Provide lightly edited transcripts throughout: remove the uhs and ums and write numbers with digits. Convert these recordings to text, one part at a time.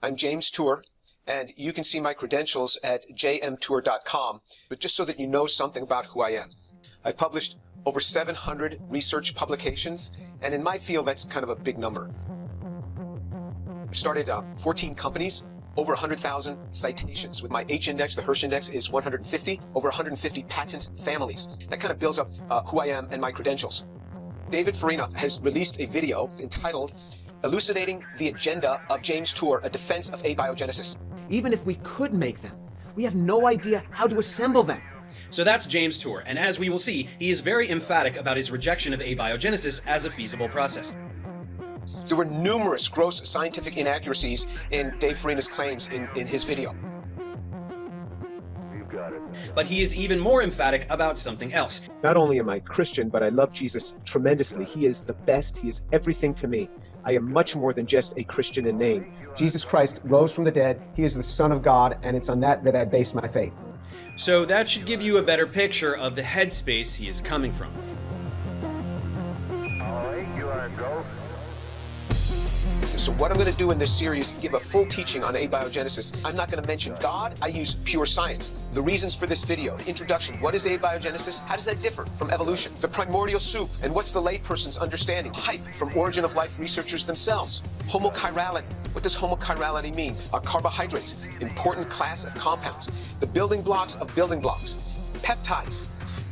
I'm James Tour, and you can see my credentials at jmtour.com, but just so that you know something about who I am. I've published over 700 research publications, and in my field, that's kind of a big number. I've started 14 companies, over 100,000 citations. With my H-index, the Hirsch index is 150, over 150 patent families. That kind of builds up who I am and my credentials. David Farina has released a video entitled Elucidating the Agenda of James Tour, a Defense of Abiogenesis. Even if we could make them, we have no idea how to assemble them. So that's James Tour, and as we will see, he is very emphatic about his rejection of abiogenesis as a feasible process. There were numerous gross scientific inaccuracies in Dave Farina's claims in his video. But he is even more emphatic about something else. Not only am I Christian, but I love Jesus tremendously. He is the best. He is everything to me. I am much more than just a Christian in name. Jesus Christ rose from the dead. He is the Son of God, and it's on that I base my faith. So that should give you a better picture of the headspace he is coming from. All right, you are go. So what I'm going to do in this series, give a full teaching on abiogenesis. I'm not going to mention God. I use pure science. The reasons for this video, introduction, what is abiogenesis? How does that differ from evolution? The primordial soup, and what's the layperson's understanding? Hype from origin of life researchers themselves. Homochirality. What does homochirality mean? Carbohydrates, important class of compounds. The building blocks of building blocks. Peptides.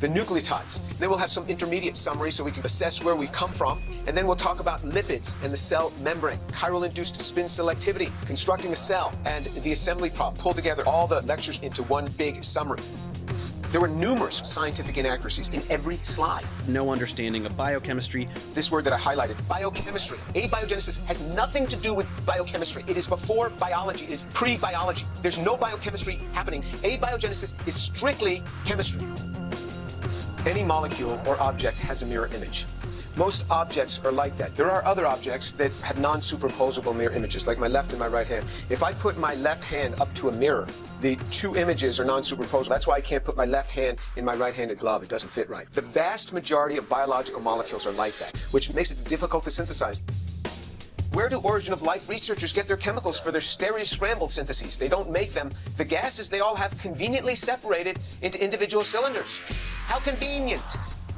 The nucleotides. Then we'll have some intermediate summary so we can assess where we've come from. And then we'll talk about lipids and the cell membrane, chiral-induced spin selectivity, constructing a cell, and the assembly problem. Pull together all the lectures into one big summary. There were numerous scientific inaccuracies in every slide. No understanding of biochemistry. This word that I highlighted, biochemistry. Abiogenesis has nothing to do with biochemistry. It is before biology. It is pre-biology. There's no biochemistry happening. Abiogenesis is strictly chemistry. Any molecule or object has a mirror image. Most objects are like that. There are other objects that have non-superposable mirror images, like my left and my right hand. If I put my left hand up to a mirror, the two images are non-superposable. That's why I can't put my left hand in my right-handed glove. It doesn't fit right. The vast majority of biological molecules are like that, which makes it difficult to synthesize. Where do origin of life researchers get their chemicals for their stereo-scrambled syntheses? They don't make them. The gases they all have conveniently separated into individual cylinders. How convenient.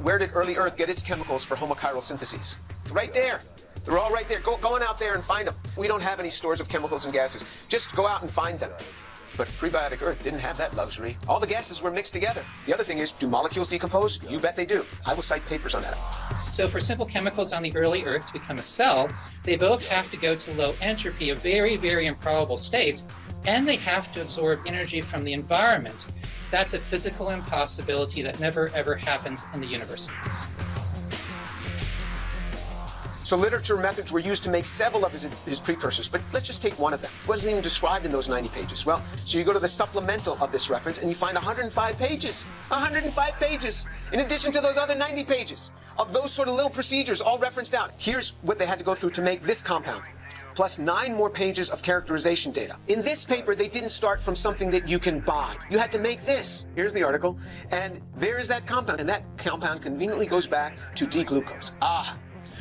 Where did early Earth get its chemicals for homochiral syntheses? Right there. They're all right there. Go on out there and find them. We don't have any stores of chemicals and gases. Just go out and find them. But prebiotic Earth didn't have that luxury. All the gases were mixed together. The other thing is, do molecules decompose? You bet they do. I will cite papers on that. So for simple chemicals on the early Earth to become a cell, they both have to go to low entropy, a very, very improbable state, and they have to absorb energy from the environment. That's a physical impossibility that never, ever happens in the universe. So literature methods were used to make several of his precursors, but let's just take one of them. It wasn't even described in those 90 pages. Well, so you go to the supplemental of this reference and you find 105 pages. 105 pages, in addition to those other 90 pages of those sort of little procedures all referenced out. Here's what they had to go through to make this compound, plus 9 more pages of characterization data. In this paper, they didn't start from something that you can buy. You had to make this. Here's the article, and there is that compound, and that compound conveniently goes back to D-glucose.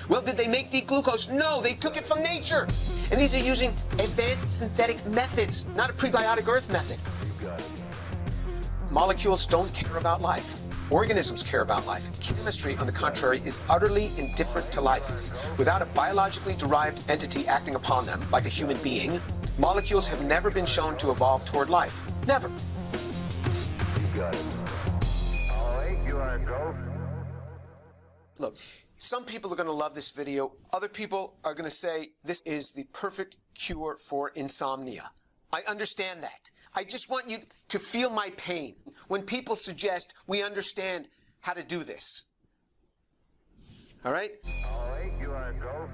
Well, did they make D-glucose? No, they took it from nature. And these are using advanced synthetic methods, not a prebiotic Earth method. Molecules don't care about life. Organisms care about life. Chemistry, on the contrary, is utterly indifferent to life. Without a biologically derived entity acting upon them, like a human being, molecules have never been shown to evolve toward life. Never. You got it. All right, you are go. Look, some people are going to love this video. Other people are going to say this is the perfect cure for insomnia. I understand that. I just want you to feel my pain when people suggest we understand how to do this. All right? All right, you are go.